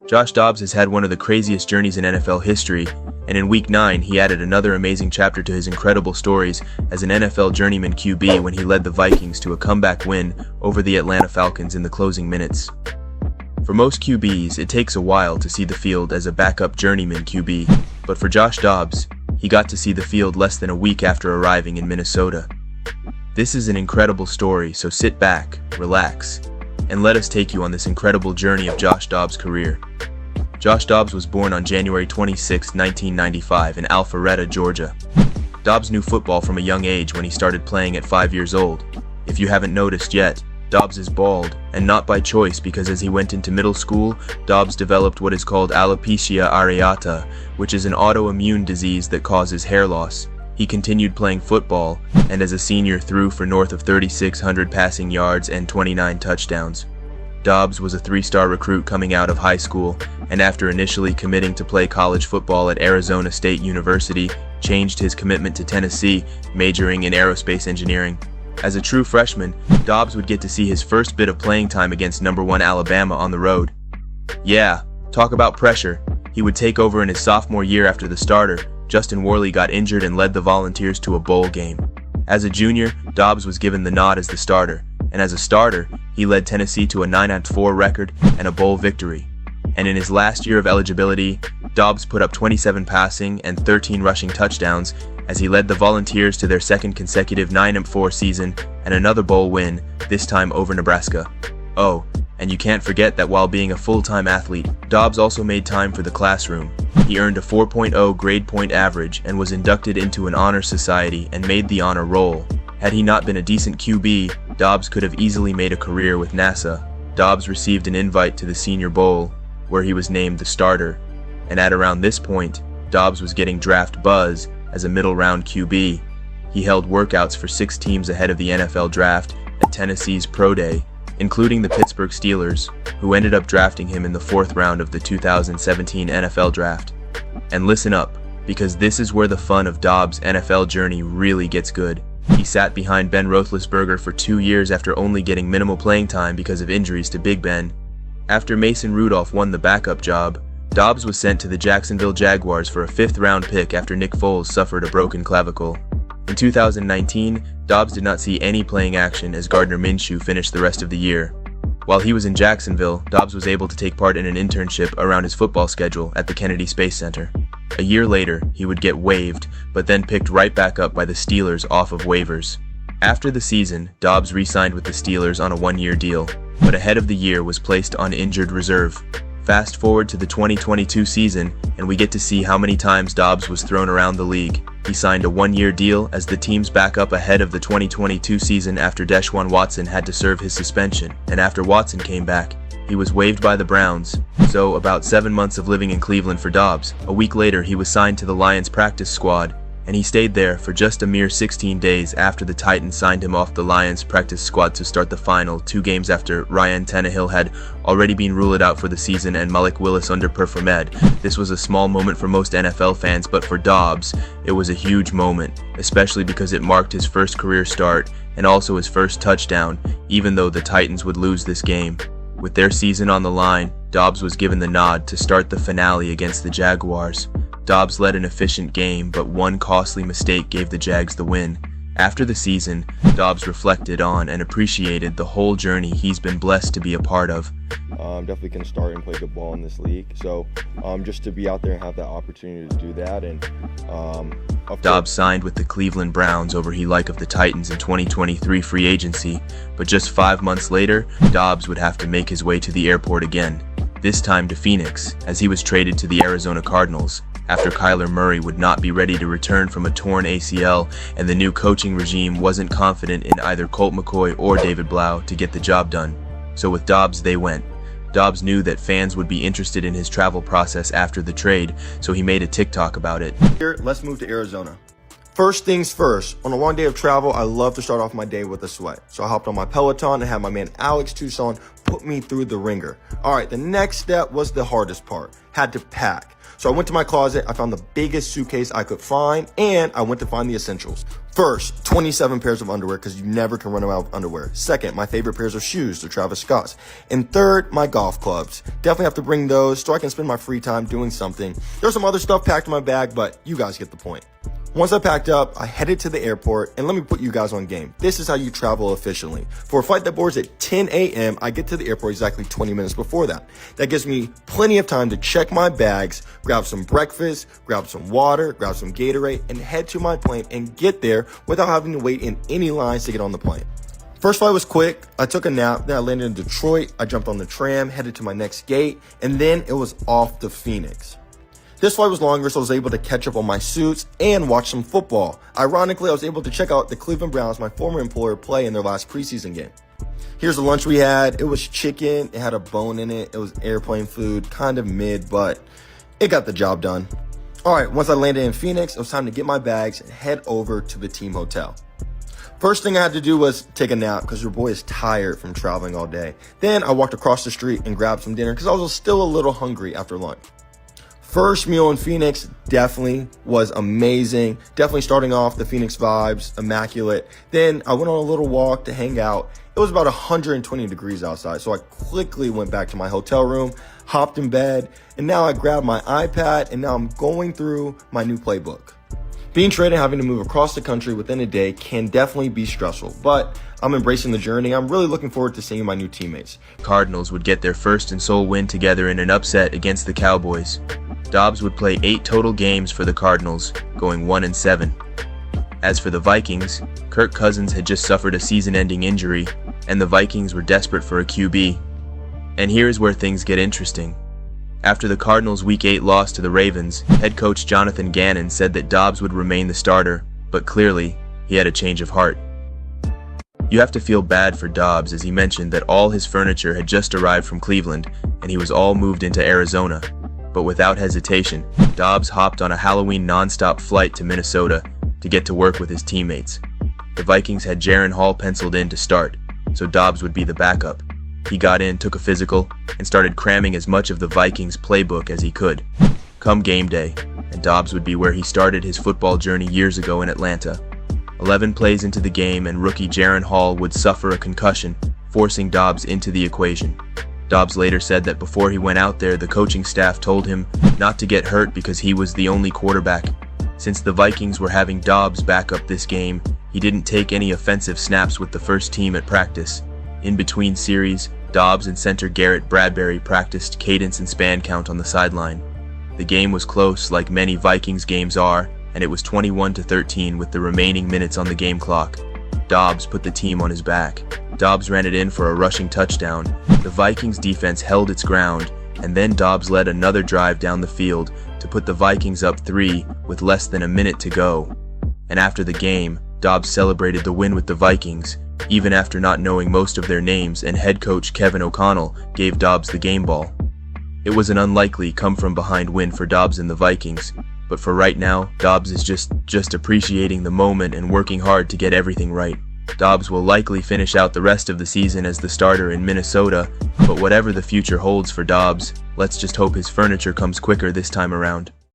Josh Dobbs has had one of the craziest journeys in NFL history, and in Week 9 he added another amazing chapter to his incredible stories as an NFL journeyman QB when he led the Vikings to a comeback win over the Atlanta Falcons in the closing minutes. For most QBs, it takes a while to see the field as a backup journeyman QB, but for Josh Dobbs, he got to see the field less than a week after arriving in Minnesota. This is an incredible story, so sit back, relax, and let us take you on this incredible journey of Josh Dobbs' career. Josh Dobbs was born on January 26, 1995 in Alpharetta, Georgia. Dobbs knew football from a young age when he started playing at 5 years old. If you haven't noticed yet, Dobbs is bald, and not by choice because as he went into middle school, Dobbs developed what is called alopecia areata, which is an autoimmune disease that causes hair loss. He continued playing football, and as a senior threw for north of 3,600 passing yards and 29 touchdowns. Dobbs was a 3-star recruit coming out of high school, and after initially committing to play college football at Arizona State University, changed his commitment to Tennessee, majoring in aerospace engineering. As a true freshman, Dobbs would get to see his first bit of playing time against number 1 Alabama on the road. Yeah, talk about pressure. He would take over in his sophomore year after the starter, Justin Worley, got injured and led the Volunteers to a bowl game. As a junior, Dobbs was given the nod as the starter, and as a starter, he led Tennessee to a 9-4 record and a bowl victory. And in his last year of eligibility, Dobbs put up 27 passing and 13 rushing touchdowns as he led the Volunteers to their second consecutive 9-4 season and another bowl win, this time over Nebraska. Oh, and you can't forget that while being a full-time athlete, Dobbs also made time for the classroom. He earned a 4.0 grade point average and was inducted into an honor society and made the honor roll. Had he not been a decent QB, Dobbs could have easily made a career with NASA. Dobbs received an invite to the Senior Bowl, where he was named the starter, and at around this point, Dobbs was getting draft buzz as a middle-round QB. He held workouts for 6 teams ahead of the NFL draft at Tennessee's Pro Day, including the Pittsburgh Steelers, who ended up drafting him in the 4th round of the 2017 NFL Draft. And listen up, because this is where the fun of Dobbs' NFL journey really gets good. He sat behind Ben Roethlisberger for 2 years after only getting minimal playing time because of injuries to Big Ben. After Mason Rudolph won the backup job, Dobbs was sent to the Jacksonville Jaguars for a 5th-round pick after Nick Foles suffered a broken clavicle. In 2019, Dobbs did not see any playing action as Gardner Minshew finished the rest of the year. While he was in Jacksonville, Dobbs was able to take part in an internship around his football schedule at the Kennedy Space Center. A year later, he would get waived, but then picked right back up by the Steelers off of waivers. After the season, Dobbs re-signed with the Steelers on a 1-year deal, but ahead of the year was placed on injured reserve. Fast forward to the 2022 season, and we get to see how many times Dobbs was thrown around the league. He signed a 1-year deal as the team's backup ahead of the 2022 season after Deshaun Watson had to serve his suspension, and after Watson came back, he was waived by the Browns. So, about 7 months of living in Cleveland for Dobbs. A week later, he was signed to the Lions practice squad, and he stayed there for just a mere 16 days after the Titans signed him off the Lions practice squad to start the final 2 games after Ryan Tannehill had already been ruled out for the season and Malik Willis underperformed. This was a small moment for most NFL fans, but for Dobbs, it was a huge moment, especially because it marked his first career start and also his first touchdown, even though the Titans would lose this game. With their season on the line, Dobbs was given the nod to start the finale against the Jaguars. Dobbs led an efficient game, but one costly mistake gave the Jags the win. After the season, Dobbs reflected on and appreciated the whole journey he's been blessed to be a part of. I'm definitely going to start and play good ball in this league. So just to be out there and have that opportunity to do that. And Dobbs signed with the Cleveland Browns over he like of the Titans in 2023 free agency, but just 5 months later, Dobbs would have to make his way to the airport again, this time to Phoenix, as he was traded to the Arizona Cardinals after Kyler Murray would not be ready to return from a torn ACL and the new coaching regime wasn't confident in either Colt McCoy or David Blau to get the job done. So with Dobbs, they went. Dobbs knew that fans would be interested in his travel process after the trade, so he made a TikTok about it. Let's move to Arizona. First things first, on a long day of travel, I love to start off my day with a sweat. So I hopped on my Peloton and had my man Alex Tucson put me through the ringer. All right, the next step was the hardest part. Had to pack. So I went to my closet, I found the biggest suitcase I could find, and I went to find the essentials. First, 27 pairs of underwear, because you never can run out of underwear. Second, my favorite pairs of shoes, the Travis Scotts. And third, my golf clubs. Definitely have to bring those so I can spend my free time doing something. There's some other stuff packed in my bag, but you guys get the point. Once I packed up, I headed to the airport, and let me put you guys on game. This is how you travel efficiently. For a flight that boards at 10 a.m., I get to the airport exactly 20 minutes before that. That gives me plenty of time to check my bags, grab some breakfast, grab some water, grab some Gatorade, and head to my plane and get there without having to wait in any lines to get on the plane. First flight was quick. I took a nap, then I landed in Detroit. I jumped on the tram, headed to my next gate, and then it was off to Phoenix. This flight was longer, so I was able to catch up on my suits and watch some football. Ironically, I was able to check out the Cleveland Browns, my former employer, play in their last preseason game. Here's the lunch we had. It was chicken. It had a bone in it. It was airplane food, kind of mid, but it got the job done. All right, once I landed in Phoenix, it was time to get my bags and head over to the team hotel. First thing I had to do was take a nap because your boy is tired from traveling all day. Then I walked across the street and grabbed some dinner because I was still a little hungry after lunch. First meal in Phoenix definitely was amazing. Definitely starting off the Phoenix vibes, immaculate. Then I went on a little walk to hang out. It was about 120 degrees outside, so I quickly went back to my hotel room, hopped in bed, and now I grabbed my iPad, and now I'm going through my new playbook. Being traded and having to move across the country within a day can definitely be stressful, but I'm embracing the journey. I'm really looking forward to seeing my new teammates. Cardinals would get their first and sole win together in an upset against the Cowboys. Dobbs would play 8 total games for the Cardinals, going 1-7. As for the Vikings, Kirk Cousins had just suffered a season-ending injury, and the Vikings were desperate for a QB. And here is where things get interesting. After the Cardinals' Week 8 loss to the Ravens, head coach Jonathan Gannon said that Dobbs would remain the starter, but clearly, he had a change of heart. You have to feel bad for Dobbs, as he mentioned that all his furniture had just arrived from Cleveland, and he was all moved into Arizona. But without hesitation, Dobbs hopped on a Halloween nonstop flight to Minnesota to get to work with his teammates. The Vikings had Jaren Hall penciled in to start, so Dobbs would be the backup. He got in, took a physical, and started cramming as much of the Vikings' playbook as he could. Come game day, and Dobbs would be where he started his football journey years ago in Atlanta. 11 plays into the game, and rookie Jaren Hall would suffer a concussion, forcing Dobbs into the equation. Dobbs later said that before he went out there, the coaching staff told him not to get hurt because he was the only quarterback. Since the Vikings were having Dobbs back up this game, he didn't take any offensive snaps with the first team at practice. In between series, Dobbs and center Garrett Bradbury practiced cadence and span count on the sideline. The game was close, like many Vikings games are, and it was 21-13 with the remaining minutes on the game clock. Dobbs put the team on his back. Dobbs ran it in for a rushing touchdown. The Vikings defense held its ground, and then Dobbs led another drive down the field to put the Vikings up 3 with less than a minute to go. And after the game, Dobbs celebrated the win with the Vikings, even after not knowing most of their names, and head coach Kevin O'Connell gave Dobbs the game ball. It was an unlikely come-from-behind win for Dobbs and the Vikings, but for right now, Dobbs is just appreciating the moment and working hard to get everything right. Dobbs will likely finish out the rest of the season as the starter in Minnesota, but whatever the future holds for Dobbs, let's just hope his furniture comes quicker this time around.